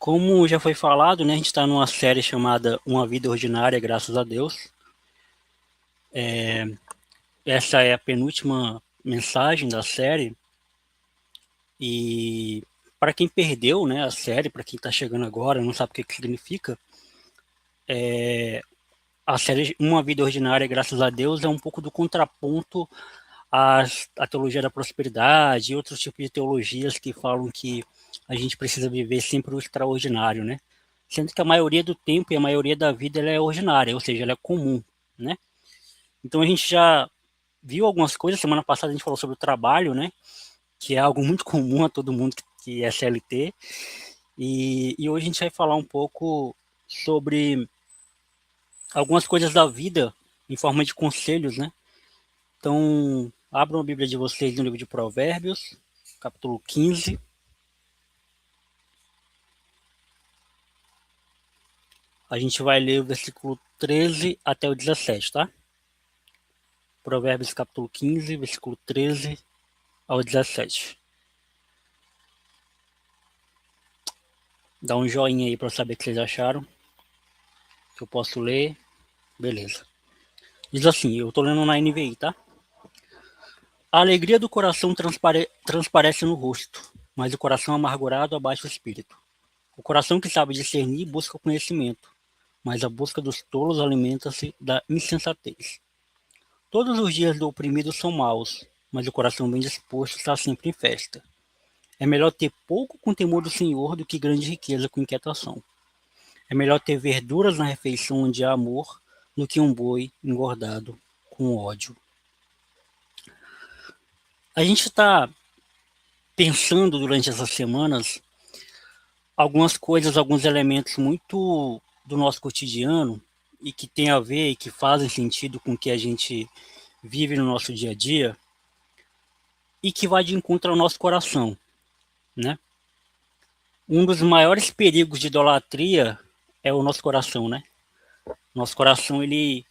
Como já foi falado, né, a gente está numa série chamada Uma Vida Ordinária, graças a Deus. Essa é a penúltima mensagem da série e para quem perdeu, né, a série, para quem está chegando agora, não sabe o que significa, a série Uma Vida Ordinária, graças a Deus, é um pouco do contraponto à teologia da prosperidade e outros tipos de teologias que falam que a gente precisa viver sempre o extraordinário, né? Sendo que a maioria do tempo e a maioria da vida ela é ordinária, ou seja, ela é comum, né? Então a gente já viu algumas coisas. Semana passada a gente falou sobre o trabalho, né? Que é algo muito comum a todo mundo que é CLT. E hoje a gente vai falar um pouco sobre algumas coisas da vida em forma de conselhos, né? Então, abram a Bíblia de vocês no livro de Provérbios, capítulo 15. A gente vai ler o versículo 13 até o 17, tá? Provérbios capítulo 15, versículo 13 ao 17. Dá um joinha aí para eu saber o que vocês acharam. Que eu posso ler. Beleza. Diz assim, eu tô lendo na NVI, tá? A alegria do coração transparece no rosto, mas o coração amargurado abaixa o espírito. O coração que sabe discernir busca o conhecimento, mas a busca dos tolos alimenta-se da insensatez. Todos os dias do oprimido são maus, mas o coração bem disposto está sempre em festa. É melhor ter pouco com temor do Senhor do que grande riqueza com inquietação. É melhor ter verduras na refeição onde há amor do que um boi engordado com ódio. A gente está pensando durante essas semanas algumas coisas, alguns elementos muito do nosso cotidiano e que tem a ver e que fazem sentido com o que a gente vive no nosso dia a dia e que vai de encontro ao nosso coração, né? Um dos maiores perigos de idolatria é o nosso coração, né? Nosso coração, ele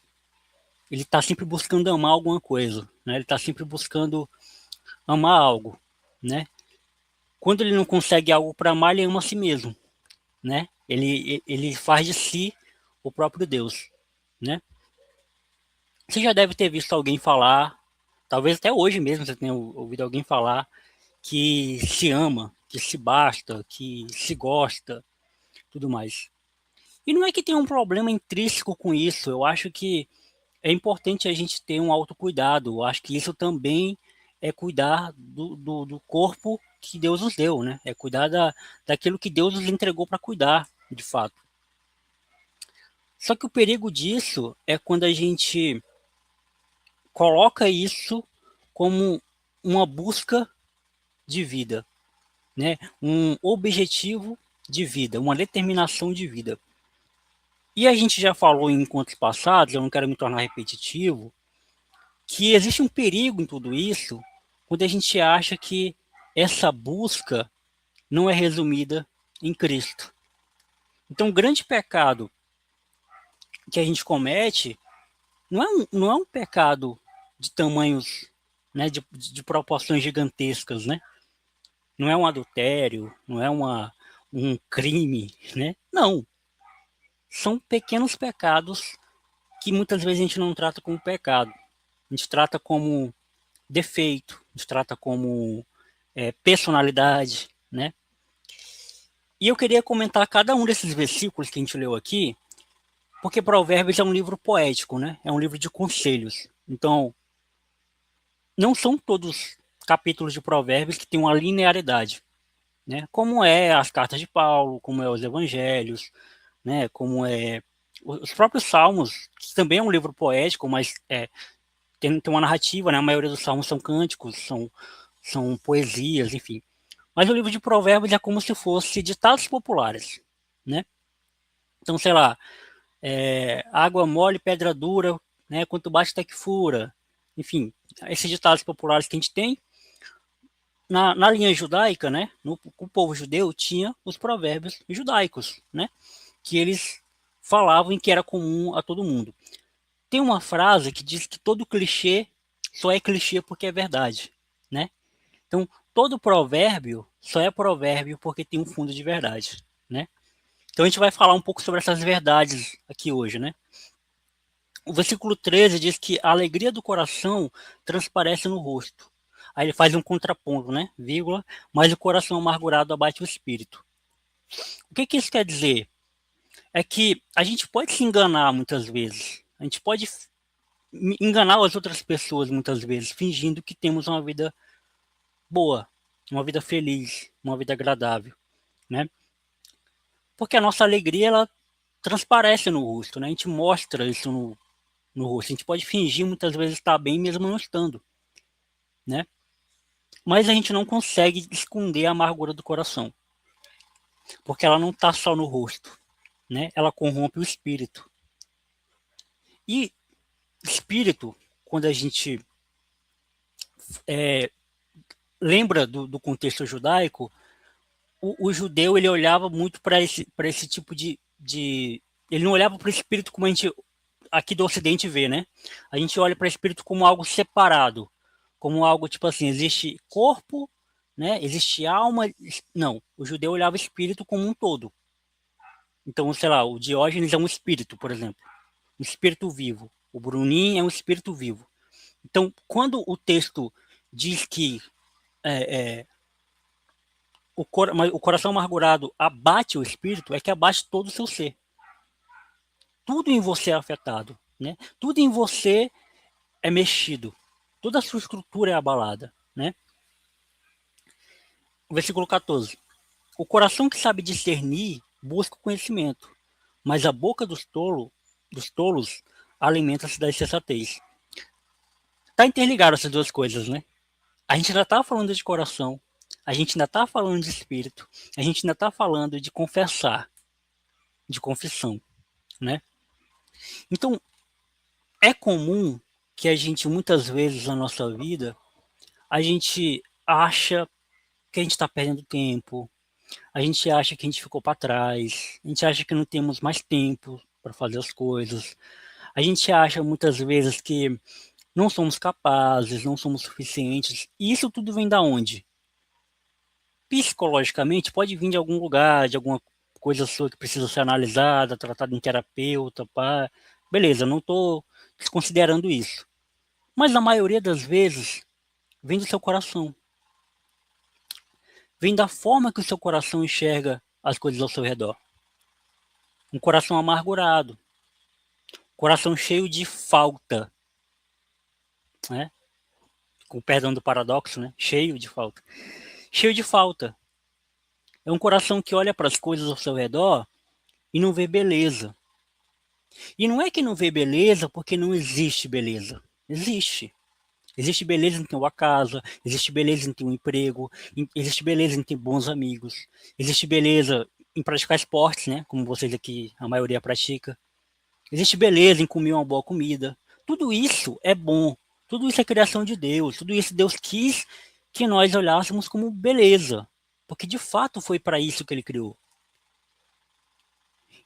está sempre buscando amar alguma coisa, né? Ele está sempre buscando amar algo, né? Quando ele não consegue algo para amar, ele ama a si mesmo, né? Ele faz de si o próprio Deus, né? Você já deve ter visto alguém falar, talvez até hoje mesmo você tenha ouvido alguém falar que se ama, que se basta, que se gosta, tudo mais. E não é que tem um problema intrínseco com isso. Eu acho que é importante a gente ter um autocuidado. Eu acho que isso também é cuidar do corpo que Deus nos deu, né? É cuidar daquilo que Deus nos entregou para cuidar, de fato. Só que o perigo disso é quando a gente coloca isso como uma busca de vida, né? Um objetivo de vida, uma determinação de vida. E a gente já falou em encontros passados, eu não quero me tornar repetitivo, que existe um perigo em tudo isso quando a gente acha que essa busca não é resumida em Cristo. Então, o grande pecado que a gente comete não é um pecado de tamanhos, né, de proporções gigantescas, né? Não é um adultério, não é um crime, né? Não. São pequenos pecados que muitas vezes a gente não trata como pecado. A gente trata como defeito, a gente trata como personalidade, né? E eu queria comentar cada um desses versículos que a gente leu aqui, porque Provérbios é um livro poético, né? É um livro de conselhos. Então, não são todos capítulos de Provérbios que têm uma linearidade, né? Como é as cartas de Paulo, como é os evangelhos, né? Como é os próprios Salmos, que também é um livro poético, mas tem uma narrativa, né? A maioria dos salmos são cânticos, são poesias, enfim. Mas o livro de Provérbios é como se fosse ditados populares, né? Então, sei lá, água mole, pedra dura, né? Quanto bate até que fura. Enfim, esses ditados populares que a gente tem. Na linha judaica, né? O povo judeu tinha os provérbios judaicos, né? Que eles falavam e que era comum a todo mundo. Tem uma frase que diz que todo clichê só é clichê porque é verdade, né? Então, todo provérbio só é provérbio porque tem um fundo de verdade, né? Então a gente vai falar um pouco sobre essas verdades aqui hoje, né? O versículo 13 diz que a alegria do coração transparece no rosto. Aí ele faz um contraponto, né? Vírgula, mas o coração amargurado abate o espírito. O que isso quer dizer? É que a gente pode se enganar muitas vezes. A gente pode enganar as outras pessoas muitas vezes, fingindo que temos uma vida boa, uma vida feliz, uma vida agradável, né? Porque a nossa alegria, ela transparece no rosto, né? A gente mostra isso no rosto. A gente pode fingir muitas vezes estar bem mesmo não estando, né? Mas a gente não consegue esconder a amargura do coração, porque ela não está só no rosto, né? Ela corrompe o espírito. E espírito, quando a gente lembra do contexto judaico, o judeu ele olhava muito para esse tipo de. Ele não olhava para o espírito como a gente aqui do Ocidente vê, né? A gente olha para o espírito como algo separado, como algo tipo assim, existe corpo, né? Existe alma. Não, o judeu olhava o espírito como um todo. Então, sei lá, o Diógenes é um espírito, por exemplo, um espírito vivo. O Brunin é um espírito vivo. Então, quando o texto diz que o coração amargurado abate o espírito, é que abate todo o seu ser. Tudo em você é afetado, né? Tudo em você é mexido. Toda a sua estrutura é abalada, né? O versículo 14. O coração que sabe discernir busca o conhecimento, mas a boca dos tolos alimenta-se da insensatez. Tá interligado essas duas coisas, né? A gente ainda tá falando de coração, a gente ainda tá falando de espírito, a gente ainda tá falando de confessar, de confissão, né? Então, é comum que a gente, muitas vezes na nossa vida, a gente acha que a gente está perdendo tempo, a gente acha que a gente ficou para trás, a gente acha que não temos mais tempo para fazer as coisas, a gente acha muitas vezes que não somos capazes, não somos suficientes. E isso tudo vem da onde? Psicologicamente pode vir de algum lugar, de alguma coisa sua que precisa ser analisada, tratada em terapeuta, pá. Beleza, não estou desconsiderando isso. Mas na maioria das vezes vem do seu coração. Vem da forma que o seu coração enxerga as coisas ao seu redor. Um coração amargurado, coração cheio de falta, né? Com perdão do paradoxo, né? Cheio de falta. Cheio de falta. É um coração que olha para as coisas ao seu redor e não vê beleza. E não é que não vê beleza porque não existe beleza. Existe. Existe beleza em ter uma casa, existe beleza em ter um emprego, existe beleza em ter bons amigos, existe beleza em praticar esportes, né? Como vocês aqui, a maioria pratica. Existe beleza em comer uma boa comida. Tudo isso é bom. Tudo isso é criação de Deus. Tudo isso Deus quis que nós olhássemos como beleza. Porque de fato foi para isso que ele criou.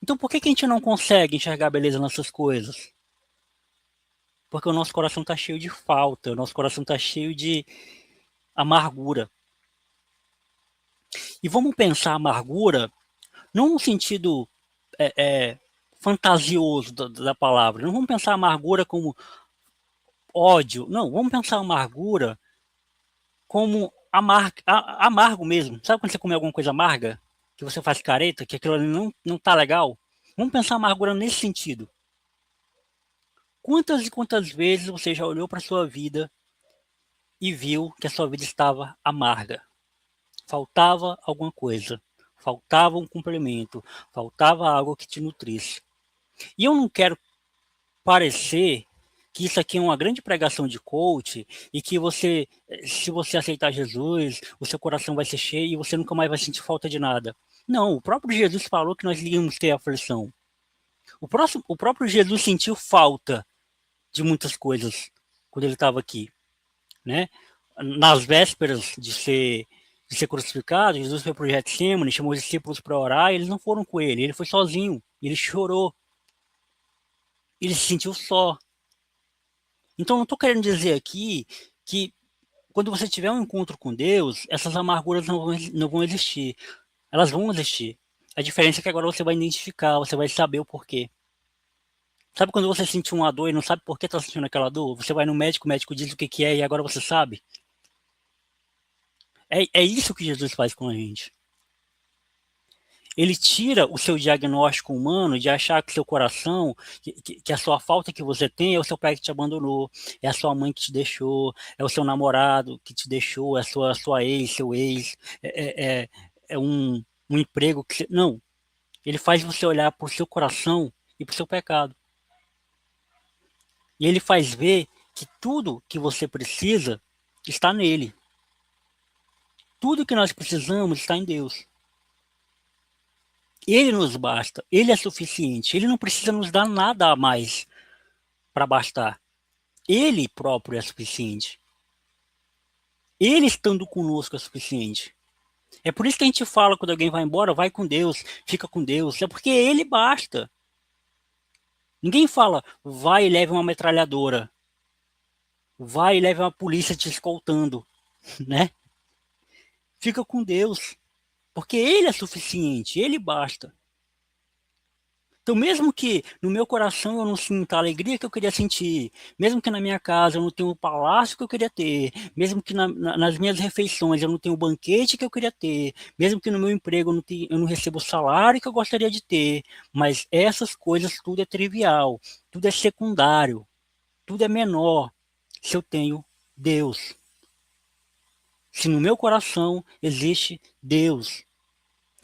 Então por que a gente não consegue enxergar beleza nessas coisas? Porque o nosso coração está cheio de falta, o nosso coração está cheio de amargura. E vamos pensar amargura não no sentido fantasioso da palavra. Não vamos pensar amargura como ódio. Não, vamos pensar amargura como amargo mesmo. Sabe quando você come alguma coisa amarga? Que você faz careta, que aquilo ali não tá legal? Vamos pensar amargura nesse sentido. Quantas e quantas vezes você já olhou para sua vida e viu que a sua vida estava amarga? Faltava alguma coisa, faltava um complemento, faltava algo que te nutrisse. E eu não quero parecer que isso aqui é uma grande pregação de coach e que você, se você aceitar Jesus, o seu coração vai ser cheio e você nunca mais vai sentir falta de nada. Não, o próprio Jesus falou que nós iríamos ter aflição. O próprio Jesus sentiu falta de muitas coisas quando ele estava aqui, né? Nas vésperas de ser crucificado, Jesus foi para o Getsemane, chamou os discípulos para orar, e eles não foram com ele foi sozinho, ele chorou, ele se sentiu só. Então, não estou querendo dizer aqui que quando você tiver um encontro com Deus, essas amarguras não vão existir. Elas vão existir. A diferença é que agora você vai identificar, você vai saber o porquê. Sabe quando você sente uma dor e não sabe por que está sentindo aquela dor? Você vai no médico, o médico diz o que que é e agora você sabe? É isso que Jesus faz com a gente. Ele tira o seu diagnóstico humano de achar que seu coração, que a sua falta que você tem é o seu pai que te abandonou, é a sua mãe que te deixou, é o seu namorado que te deixou, é a sua ex, seu ex, é um emprego que você... Não, ele faz você olhar para o seu coração e para o seu pecado. E ele faz ver que tudo que você precisa está nele. Tudo que nós precisamos está em Deus. Ele nos basta, ele é suficiente, ele não precisa nos dar nada a mais para bastar. Ele próprio é suficiente. Ele estando conosco é suficiente. É por isso que a gente fala quando alguém vai embora, vai com Deus, fica com Deus. É porque ele basta. Ninguém fala, vai e leve uma metralhadora. Vai e leve uma polícia te escoltando, né? Fica com Deus. Porque ele é suficiente, ele basta. Então, mesmo que no meu coração eu não sinta a alegria que eu queria sentir, mesmo que na minha casa eu não tenha o palácio que eu queria ter, mesmo que nas minhas refeições eu não tenha o banquete que eu queria ter, mesmo que no meu emprego eu não recebo o salário que eu gostaria de ter, mas essas coisas tudo é trivial, tudo é secundário, tudo é menor se eu tenho Deus. Se no meu coração existe Deus,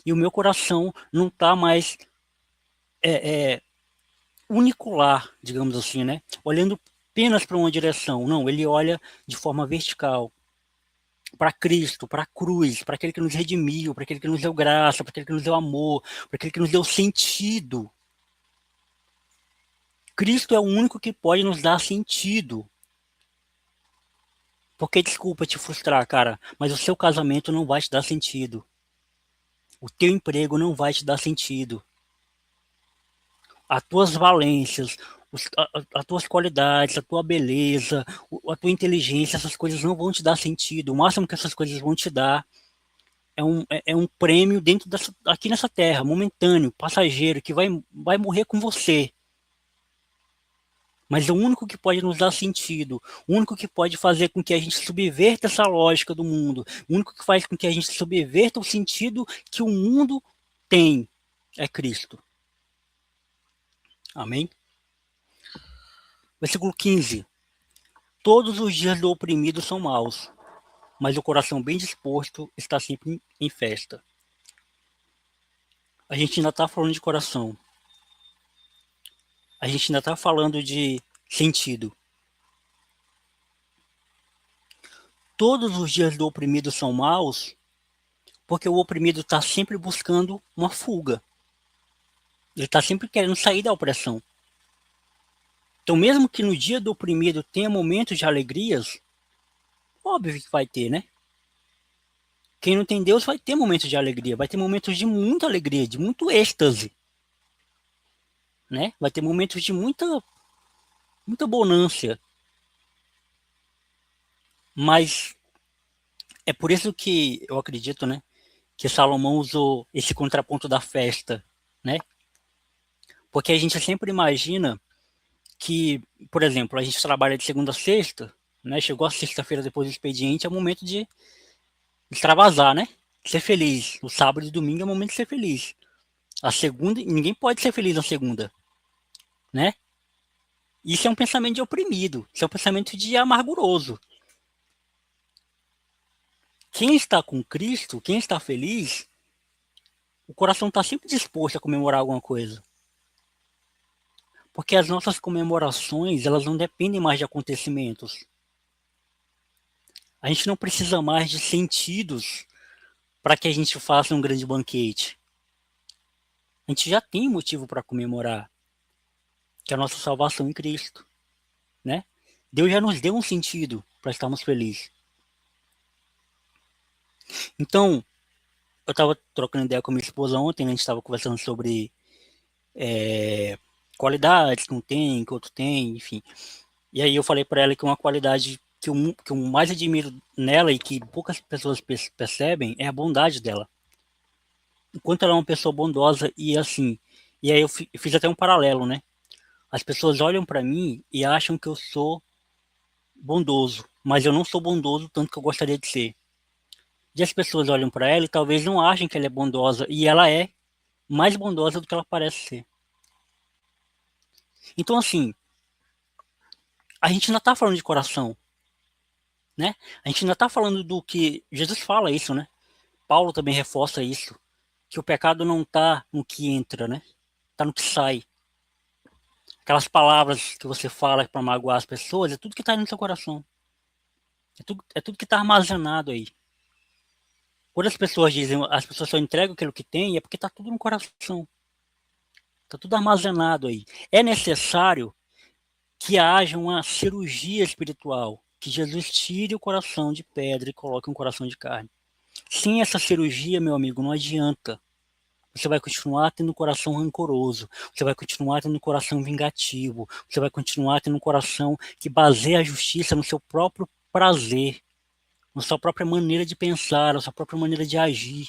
e o meu coração não está mais unicular, digamos assim, né? Olhando apenas para uma direção. Não, ele olha de forma vertical para Cristo, para a cruz, para aquele que nos redimiu, para aquele que nos deu graça, para aquele que nos deu amor, para aquele que nos deu sentido. Cristo é o único que pode nos dar sentido. Porque, desculpa te frustrar, cara, mas o seu casamento não vai te dar sentido. O teu emprego não vai te dar sentido. As tuas valências, as tuas qualidades, a tua beleza, a tua inteligência, essas coisas não vão te dar sentido. O máximo que essas coisas vão te dar é um prêmio aqui nessa terra, momentâneo, passageiro, que vai morrer com você. Mas é o único que pode nos dar sentido, o único que pode fazer com que a gente subverta essa lógica do mundo, o único que faz com que a gente subverta o sentido que o mundo tem é Cristo. Amém? Versículo 15. Todos os dias do oprimido são maus, mas o coração bem disposto está sempre em festa. A gente ainda está falando de coração. A gente ainda está falando de sentido. Todos os dias do oprimido são maus, porque o oprimido está sempre buscando uma fuga. Ele está sempre querendo sair da opressão. Então, mesmo que no dia do oprimido tenha momentos de alegrias, óbvio que vai ter, né? Quem não tem Deus vai ter momentos de alegria, vai ter momentos de muita alegria, de muito êxtase, né? Vai ter momentos de muita bonância. Mas é por isso que eu acredito, né, que Salomão usou esse contraponto da festa, né? Porque a gente sempre imagina que, por exemplo, a gente trabalha de segunda a sexta, né? Chegou a sexta-feira depois do expediente, é o momento de extravasar, né? Ser feliz. O sábado e domingo é o momento de ser feliz. A segunda, ninguém pode ser feliz na segunda, né? Isso é um pensamento de oprimido, isso é um pensamento de amarguroso. Quem está com Cristo, quem está feliz, o coração está sempre disposto a comemorar alguma coisa. Porque as nossas comemorações, elas não dependem mais de acontecimentos. A gente não precisa mais de sentidos para que a gente faça um grande banquete. A gente já tem motivo para comemorar, que é a nossa salvação em Cristo, né? Deus já nos deu um sentido para estarmos felizes. Então, eu estava trocando ideia com minha esposa ontem, né? A gente estava conversando sobre qualidades que um tem, que outro tem, enfim. E aí eu falei para ela que uma qualidade que eu mais admiro nela e que poucas pessoas percebem é a bondade dela. enquanto ela é uma pessoa bondosa e assim, e aí eu fiz até um paralelo, né? As pessoas olham para mim e acham que eu sou bondoso, mas eu não sou bondoso tanto que eu gostaria de ser. E as pessoas olham para ela e talvez não achem que ela é bondosa, e ela é mais bondosa do que ela parece ser. Então, assim, a gente ainda está falando de coração, né? A gente ainda está falando do que Jesus fala isso, né? Paulo também reforça isso, que o pecado não está no que entra, né? Está no que sai. Aquelas palavras que você fala para magoar as pessoas, é tudo que está no seu coração. É tudo que está armazenado aí. Quando as pessoas dizem, as pessoas só entregam aquilo que tem, é porque está tudo no coração. Está tudo armazenado aí. É necessário que haja uma cirurgia espiritual, que Jesus tire o coração de pedra e coloque um coração de carne. Sem essa cirurgia, meu amigo, não adianta. Você vai continuar tendo um coração rancoroso, você vai continuar tendo um coração vingativo, você vai continuar tendo um coração que baseia a justiça no seu próprio prazer, na sua própria maneira de pensar, na sua própria maneira de agir.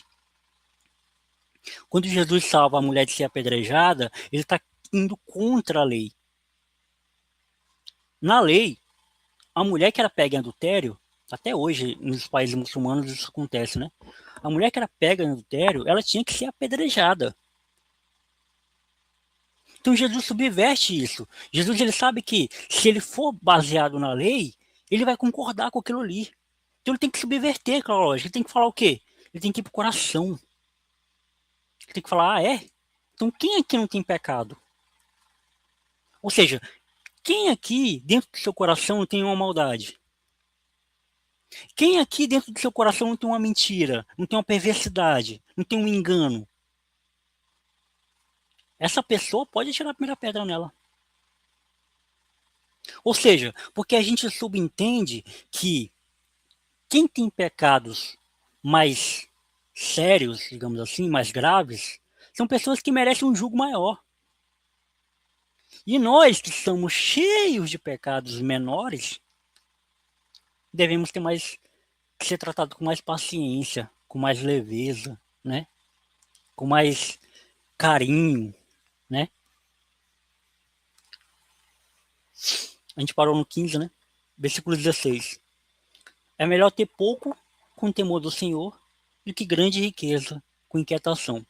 Quando Jesus salva a mulher de ser apedrejada, ele está indo contra a lei. Na lei, a mulher que era pega em adultério, até hoje nos países muçulmanos isso acontece, né? A mulher que era pega em adultério, ela tinha que ser apedrejada. Então Jesus subverte isso. Jesus ele sabe que se ele for baseado na lei, ele vai concordar com aquilo ali. Então ele tem que subverter aquela lógica. Ele tem que falar o quê? Ele tem que ir pro coração. Ele tem que falar, ah, é? Então quem aqui não tem pecado? Ou seja, quem aqui dentro do seu coração não tem uma maldade? Quem aqui dentro do seu coração não tem uma mentira, não tem uma perversidade, não tem um engano? Essa pessoa pode tirar a primeira pedra nela. Ou seja, porque a gente subentende que quem tem pecados mais sérios, digamos assim, mais graves, são pessoas que merecem um julgo maior. E nós que somos cheios de pecados menores, devemos ter mais ser tratados com mais paciência, com mais leveza, né? Com mais carinho, né? A gente parou no 15, né? Versículo 16. É melhor ter pouco com temor do Senhor do que grande riqueza com inquietação.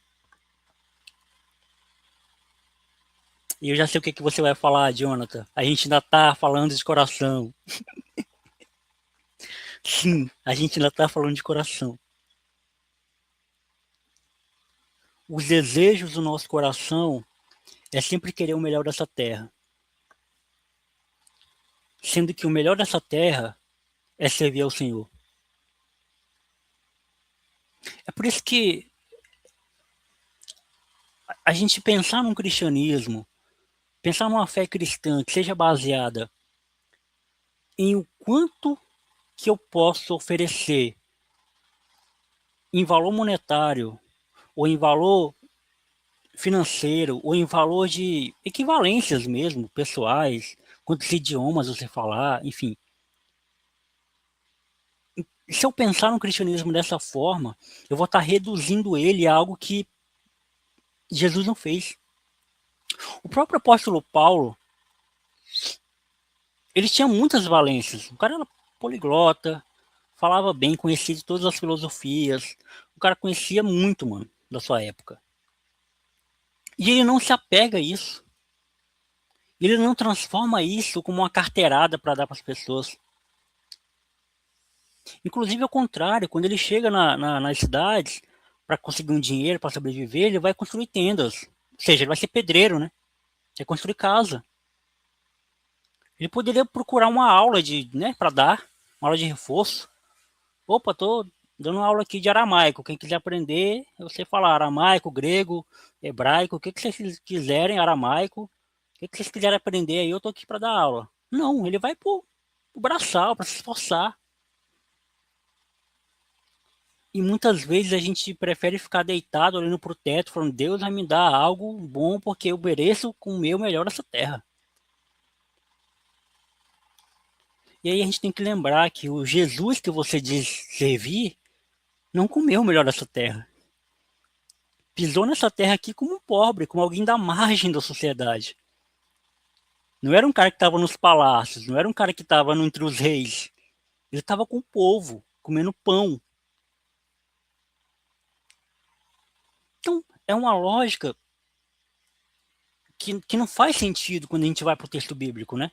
E eu já sei o que você vai falar, Jonathan. A gente ainda está falando de coração. Sim, a gente ainda está falando de coração. Os desejos do nosso coração é sempre querer o melhor dessa terra. Sendo que o melhor dessa terra é servir ao Senhor. É por isso que a gente pensar num cristianismo, pensar numa fé cristã que seja baseada em o quanto que eu posso oferecer em valor monetário, ou em valor financeiro, ou em valor de equivalências mesmo, pessoais, quantos idiomas você falar, enfim. Se eu pensar no cristianismo dessa forma, eu vou estar reduzindo ele a algo que Jesus não fez. O próprio apóstolo Paulo, ele tinha muitas valências. O cara era poliglota, falava bem, conhecia de todas as filosofias. O cara conhecia muito, mano, da sua época. E ele não se apega a isso. Ele não transforma isso como uma carteirada para dar para as pessoas. Inclusive, ao contrário, quando ele chega nas cidades para conseguir um dinheiro para sobreviver, ele vai construir tendas. Ou seja, ele vai ser pedreiro, né? Vai construir casa. Ele poderia procurar uma aula né, para dar, uma aula de reforço. Opa, tô dando uma aula aqui de aramaico. Quem quiser aprender, você falar aramaico, grego, hebraico, o que vocês quiserem, aramaico, o que vocês quiserem aprender aí, eu tô aqui para dar aula. Não, ele vai pro braçal, para se esforçar. E muitas vezes a gente prefere ficar deitado olhando para o teto, falando, Deus vai me dar algo bom porque eu mereço com o meu melhor essa terra. E aí a gente tem que lembrar que o Jesus que você diz servir, não comeu o melhor dessa terra. pisou nessa terra aqui como um pobre, como alguém da margem da sociedade. Não era um cara que estava nos palácios, não era um cara que estava entre os reis. Ele estava com o povo, comendo pão. Então, é uma lógica que não faz sentido quando a gente vai para o texto bíblico, né?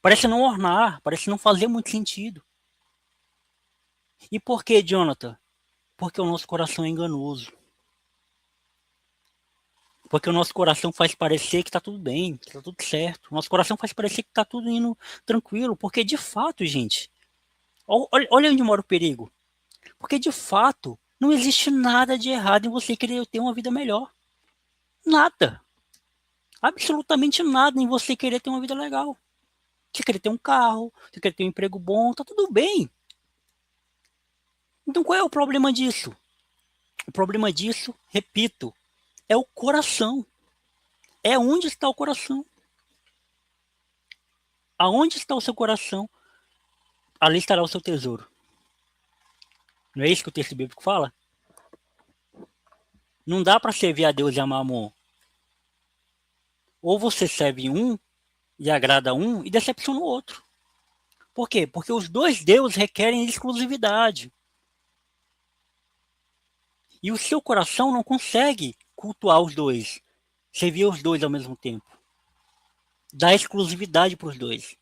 Parece não ornar, parece não fazer muito sentido. E por que, Jonathan? Porque o nosso coração é enganoso. Porque o nosso coração faz parecer que está tudo bem, que está tudo certo. O nosso coração faz parecer que está tudo indo tranquilo. Porque, de fato, gente, olha onde mora o perigo. Porque, de fato, não existe nada de errado em você querer ter uma vida melhor. Nada. Absolutamente nada em você querer ter uma vida legal. Você querer ter um carro, você querer ter um emprego bom, tá tudo bem. Então qual é o problema disso? O problema disso, repito, é o coração. É onde está o coração. Aonde está o seu coração, ali estará o seu tesouro. Não é isso que o texto bíblico fala? Não dá para servir a Deus e a Mamon. Ou você serve um e agrada um e decepciona o outro. Por quê? Porque os dois deuses requerem exclusividade. E o seu coração não consegue cultuar os dois, servir os dois ao mesmo tempo. Dá exclusividade para os dois.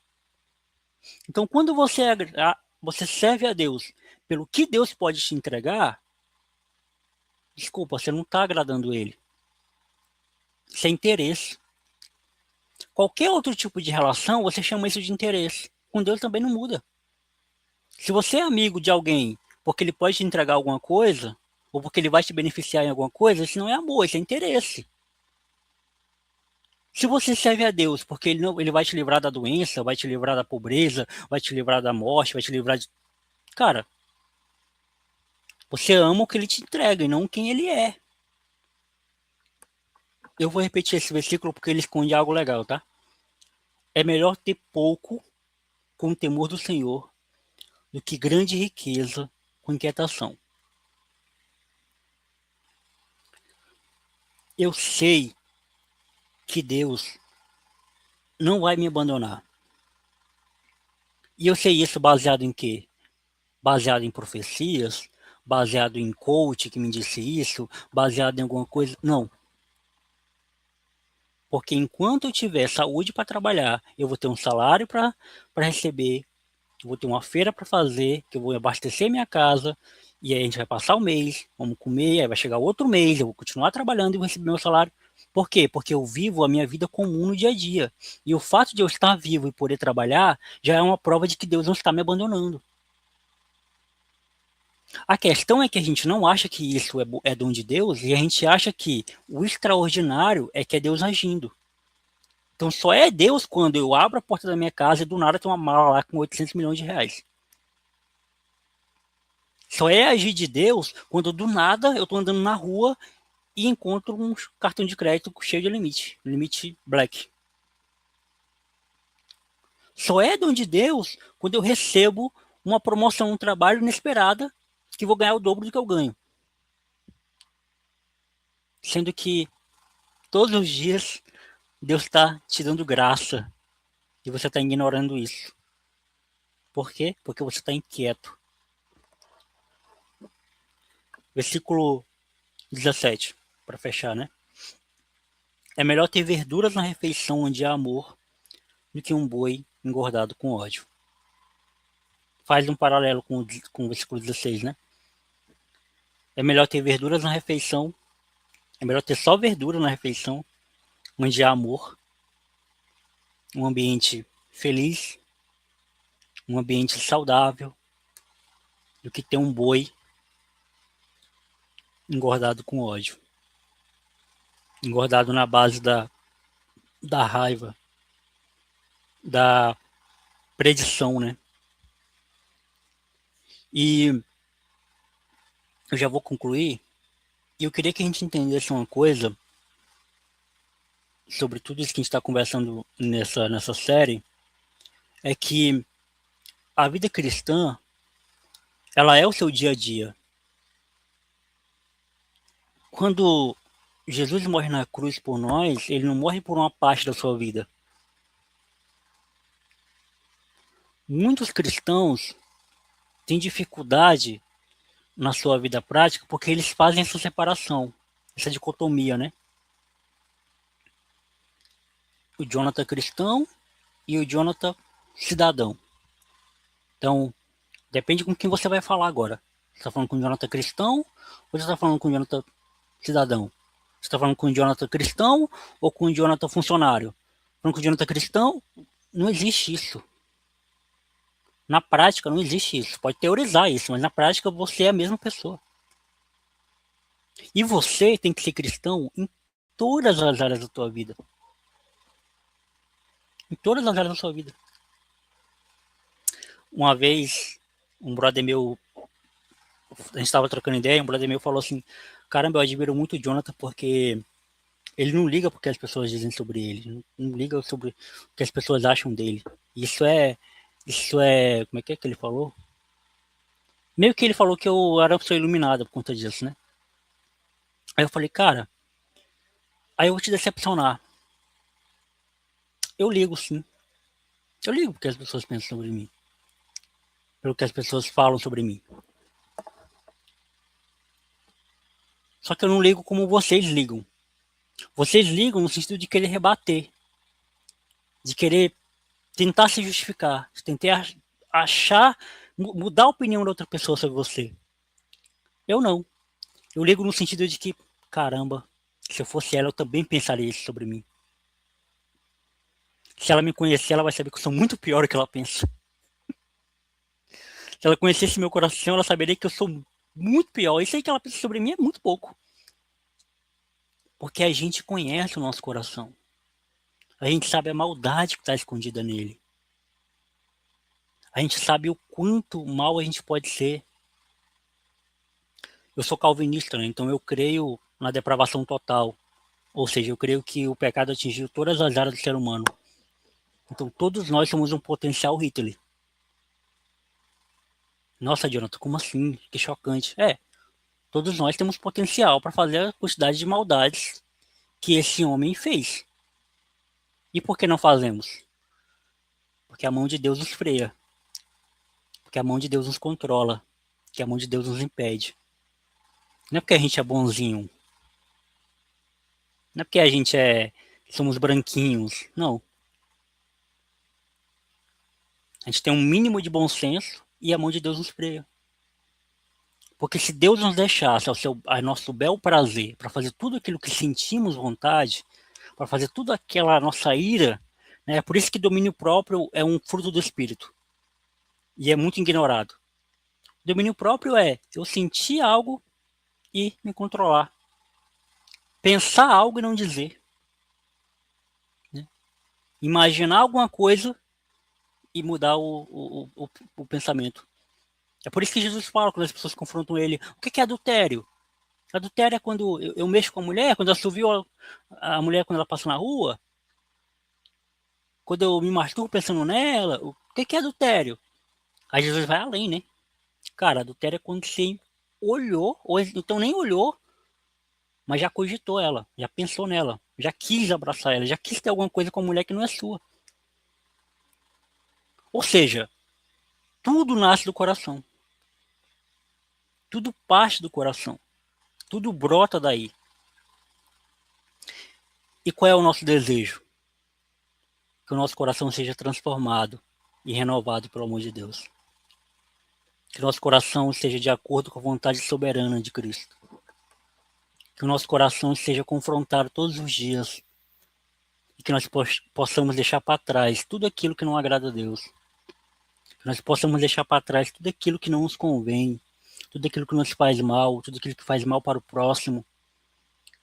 Então, quando você serve a Deus pelo que Deus pode te entregar, desculpa, você não está agradando Ele. Isso é interesse. Qualquer outro tipo de relação, você chama isso de interesse. Com Deus também não muda. Se você é amigo de alguém porque ele pode te entregar alguma coisa, ou porque ele vai te beneficiar em alguma coisa, isso não é amor, isso é interesse. Se você serve a Deus porque ele vai te livrar da doença, vai te livrar da pobreza, vai te livrar da morte, vai te livrar de. Cara, você ama o que ele te entrega e não quem ele é. Eu vou repetir esse versículo porque ele esconde algo legal, tá? É melhor ter pouco com o temor do Senhor do que grande riqueza com inquietação. Eu sei que Deus não vai me abandonar. E eu sei isso baseado em quê? Baseado em profecias, baseado em coach que me disse isso, baseado em alguma coisa. Não. Porque enquanto eu tiver saúde para trabalhar, eu vou ter um salário para receber, eu vou ter uma feira para fazer, que eu vou abastecer minha casa, e aí a gente vai passar o mês, vamos comer, aí vai chegar outro mês, eu vou continuar trabalhando e vou receber meu salário. Por quê? Porque eu vivo a minha vida comum no dia a dia. E o fato de eu estar vivo e poder trabalhar já é uma prova de que Deus não está me abandonando. A questão é que a gente não acha que isso é dom de Deus e a gente acha que o extraordinário é que é Deus agindo. Então só é Deus quando eu abro a porta da minha casa e do nada tem uma mala lá com 800 milhões de reais. Só é agir de Deus quando do nada eu estou andando na rua e encontro um cartão de crédito cheio de limite, limite black. Só é dom de Deus quando eu recebo uma promoção, um trabalho inesperada que vou ganhar o dobro do que eu ganho. Sendo que todos os dias Deus está te dando graça e você está ignorando isso. Por quê? Porque você está inquieto. Versículo 17, para fechar, né? É melhor ter verduras na refeição onde há amor do que um boi engordado com ódio. Faz um paralelo com o versículo 16, né? É melhor ter verduras na refeição, é melhor ter só verdura na refeição onde há amor, um ambiente feliz, um ambiente saudável, do que ter um boi engordado com ódio. Engordado na base da raiva, da predição, né? E eu já vou concluir. E eu queria que a gente entendesse uma coisa sobre tudo isso que a gente está conversando nessa série, é que a vida cristã, ela é o seu dia a dia. Quando Jesus morre na cruz por nós, ele não morre por uma parte da sua vida. Muitos cristãos têm dificuldade na sua vida prática porque eles fazem essa separação, essa dicotomia, né? O Jonathan cristão e o Jonathan cidadão. Então, depende com quem você vai falar agora. Você está falando com o Jonathan cristão ou você está falando com o Jonathan cidadão? Você está falando com o Jonathan cristão ou com o Jonathan funcionário? Falando com o Jonathan cristão, não existe isso. Na prática, não existe isso. Pode teorizar isso, mas na prática você é a mesma pessoa. E você tem que ser cristão em todas as áreas da tua vida. Em todas as áreas da sua vida. Uma vez, um brother meu, a gente estava trocando ideia, um brother meu falou assim, caramba, eu admiro muito o Jonathan porque ele não liga porque as pessoas dizem sobre ele, não liga sobre o que as pessoas acham dele. Isso é, como é que ele falou? Meio que ele falou que eu era uma pessoa iluminada por conta disso, né? Aí eu falei, cara, aí eu vou te decepcionar. Eu ligo sim. Eu ligo porque as pessoas pensam sobre mim. Pelo que as pessoas falam sobre mim. Só que eu não ligo como vocês ligam. Vocês ligam no sentido de querer rebater. De querer tentar se justificar. De tentar achar, mudar a opinião da outra pessoa sobre você. Eu não. Eu ligo no sentido de que, caramba, se eu fosse ela, eu também pensaria isso sobre mim. Se ela me conhecer, ela vai saber que eu sou muito pior do que ela pensa. Se ela conhecesse meu coração, ela saberia que eu sou muito pior. Isso aí que ela pensa sobre mim é muito pouco. Porque a gente conhece o nosso coração. A gente sabe a maldade que está escondida nele. A gente sabe o quanto mal a gente pode ser. Eu sou calvinista, né? Então eu creio na depravação total. Ou seja, eu creio que o pecado atingiu todas as áreas do ser humano. Então todos nós somos um potencial Hitler. Nossa, Jonathan, como assim? Que chocante. Todos nós temos potencial para fazer a quantidade de maldades que esse homem fez. E por que não fazemos? Porque a mão de Deus nos freia. Porque a mão de Deus nos controla. Porque a mão de Deus nos impede. Não é porque a gente é bonzinho. Não é porque a gente somos branquinhos. Não. A gente tem um mínimo de bom senso e a mão de Deus nos freia. Porque se Deus nos deixasse ao nosso bel prazer para fazer tudo aquilo que sentimos vontade, para fazer tudo aquela nossa ira, né? É por isso que domínio próprio é um fruto do Espírito. E é muito ignorado. Domínio próprio é eu sentir algo e me controlar. Pensar algo e não dizer. Né? Imaginar alguma coisa e mudar o pensamento. É por isso que Jesus fala, quando as pessoas confrontam ele, o que é adultério? Adultério é quando eu mexo com a mulher, quando eu assovio a mulher quando ela passa na rua, quando eu me masturbo pensando nela, o que é adultério? Aí Jesus vai além, né? Cara, adultério é quando você olhou, ou então nem olhou, mas já cogitou ela, já pensou nela, já quis abraçar ela, já quis ter alguma coisa com a mulher que não é sua. Ou seja, tudo nasce do coração. Tudo parte do coração. Tudo brota daí. E qual é o nosso desejo? Que o nosso coração seja transformado e renovado pelo amor de Deus. Que o nosso coração seja de acordo com a vontade soberana de Cristo. Que o nosso coração seja confrontado todos os dias. E que nós possamos deixar para trás tudo aquilo que não agrada a Deus. Que nós possamos deixar para trás tudo aquilo que não nos convém. Tudo aquilo que nos faz mal. Tudo aquilo que faz mal para o próximo.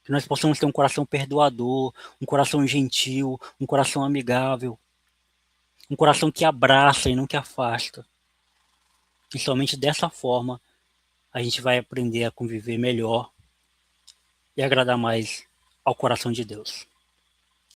Que nós possamos ter um coração perdoador, um coração gentil, um coração amigável, um coração que abraça e não que afasta. E somente dessa forma a gente vai aprender a conviver melhor e agradar mais ao coração de Deus.